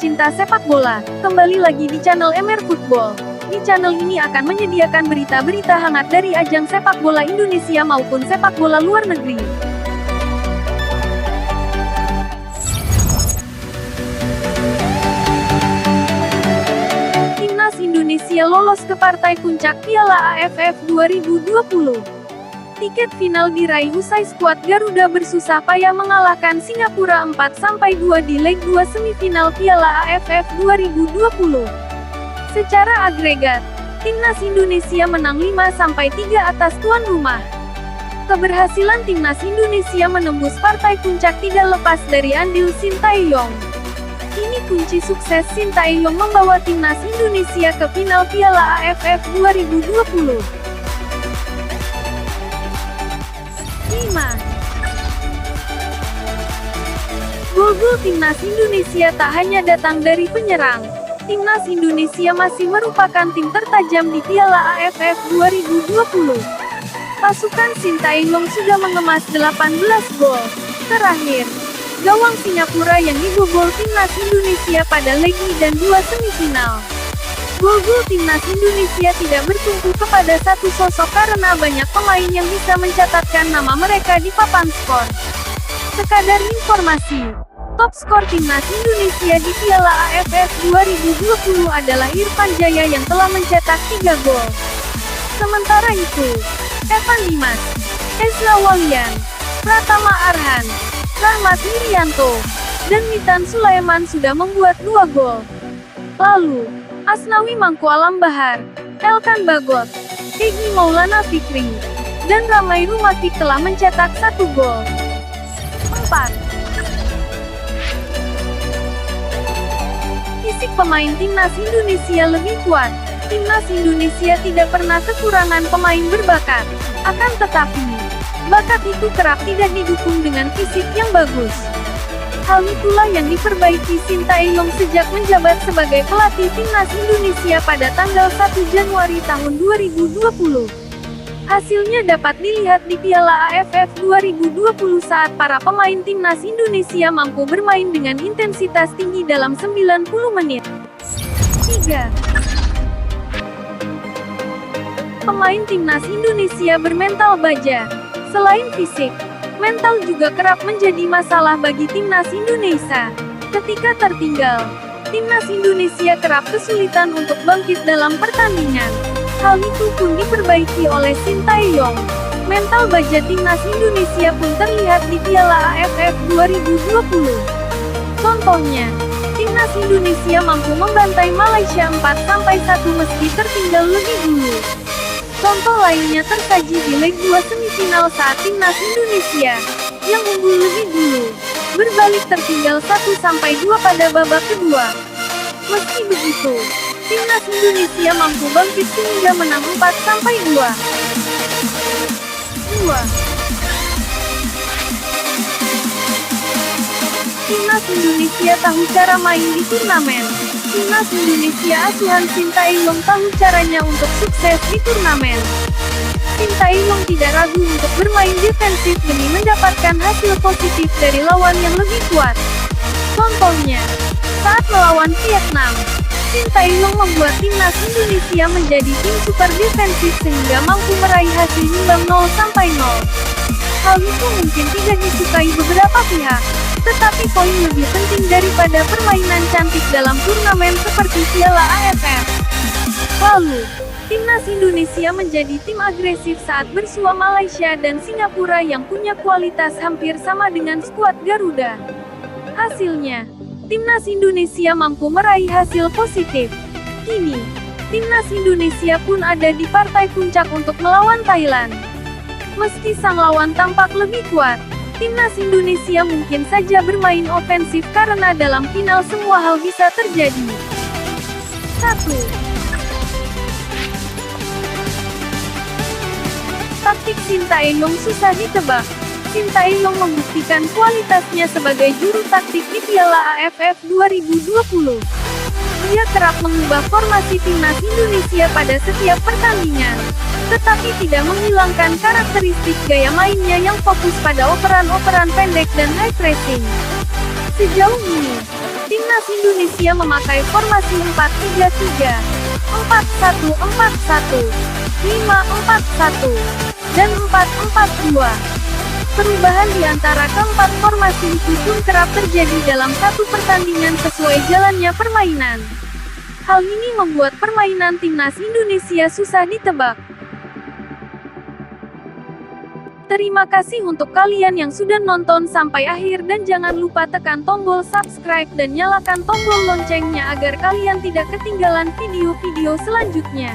pencinta sepak bola, kembali lagi di channel MR Football. Di channel ini akan menyediakan berita-berita hangat dari ajang sepak bola Indonesia maupun sepak bola luar negeri. Timnas Indonesia lolos ke partai puncak Piala AFF 2020. Tiket final diraih usai skuad Garuda bersusah payah mengalahkan Singapura 4-2 di leg 2 semifinal Piala AFF 2020. Secara agregat, Timnas Indonesia menang 5-3 atas tuan rumah. Keberhasilan Timnas Indonesia menembus partai puncak tidak lepas dari andil Sintayong. Ini kunci sukses Sintayong membawa Timnas Indonesia ke final Piala AFF 2020. 5. Gol-gol Timnas Indonesia tak hanya datang dari penyerang. Timnas Indonesia masih merupakan tim tertajam di Piala AFF 2020. Pasukan Sintayong sudah mengemas 18 gol. Terakhir, gawang Singapura yang dibobol Timnas Indonesia pada leg dan 2 semifinal. Gol-gol Timnas Indonesia tidak bertumpu kepada satu sosok karena banyak pemain yang bisa mencatatkan nama mereka di papan skor. Sekadar informasi, top skor Timnas Indonesia di Piala AFF 2020 adalah Irfan Jaya yang telah mencetak 3 gol. Sementara itu, Evan Dimas, Ezra Walian, Pratama Arhan, Rahmat Irianto, dan Witan Sulaiman sudah membuat 2 gol. Lalu, Asnawi Mangku Alam Bahar, Elkan Bagot, Egy Maulana Fikri, dan Ramai Rumatik telah mencetak 1 gol. 4. Fisik pemain Timnas Indonesia lebih kuat. Timnas Indonesia tidak pernah kekurangan pemain berbakat. Akan tetapi, bakat itu kerap tidak didukung dengan fisik yang bagus. Hal itulah yang diperbaiki Sintayong sejak menjabat sebagai pelatih Timnas Indonesia pada tanggal 1 Januari tahun 2020. Hasilnya dapat dilihat di Piala AFF 2020 saat para pemain Timnas Indonesia mampu bermain dengan intensitas tinggi dalam 90 menit. 3. Pemain Timnas Indonesia bermental baja. Selain fisik, mental juga kerap menjadi masalah bagi Timnas Indonesia. Ketika tertinggal, Timnas Indonesia kerap kesulitan untuk bangkit dalam pertandingan. Hal itu pun diperbaiki oleh Sintayong. Mental baja Timnas Indonesia pun terlihat di Piala AFF 2020. Contohnya, Timnas Indonesia mampu membantai Malaysia 4-1 meski tertinggal lebih dulu. Contoh lainnya tersaji di leg 2 semifinal saat Timnas Indonesia, yang unggul lebih dulu, berbalik tertinggal 1-2 pada babak kedua. Meski begitu, Timnas Indonesia mampu bangkit sehingga menang 4-2. 2. Timnas Indonesia tahu cara main di turnamen. Timnas Indonesia asuhan Sintayong tahu caranya untuk sukses di turnamen. Sintayong tidak ragu untuk bermain defensif demi mendapatkan hasil positif dari lawan yang lebih kuat. Contohnya, saat melawan Vietnam, Sintayong membuat Timnas Indonesia menjadi tim super defensif sehingga mampu meraih hasil imbang 0-0. Hal itu mungkin tidak disukai beberapa pihak, tetapi poin lebih penting daripada permainan cantik dalam turnamen seperti Piala AFF. Lalu, Timnas Indonesia menjadi tim agresif saat bersua Malaysia dan Singapura yang punya kualitas hampir sama dengan skuad Garuda. Hasilnya, Timnas Indonesia mampu meraih hasil positif. Kini, Timnas Indonesia pun ada di partai puncak untuk melawan Thailand. Meski sang lawan tampak lebih kuat, Timnas Indonesia mungkin saja bermain ofensif karena dalam final semua hal bisa terjadi. 1. Taktik Sintayong susah ditebak. Sintayong membuktikan kualitasnya sebagai juru taktik di Piala AFF 2020. Dia kerap mengubah formasi Timnas Indonesia pada setiap pertandingan, tetapi tidak menghilangkan karakteristik gaya mainnya yang fokus pada operan-operan pendek dan high pressing. Sejauh ini, Timnas Timnas Indonesia memakai formasi 4-3-3, 4-1-4-1, 5-4-1, dan 4-4-2. Perubahan di antara keempat formasi itu pun kerap terjadi dalam satu pertandingan sesuai jalannya permainan. Hal ini membuat permainan Timnas Indonesia susah ditebak. Terima kasih untuk kalian yang sudah nonton sampai akhir dan jangan lupa tekan tombol subscribe dan nyalakan tombol loncengnya agar kalian tidak ketinggalan video-video selanjutnya.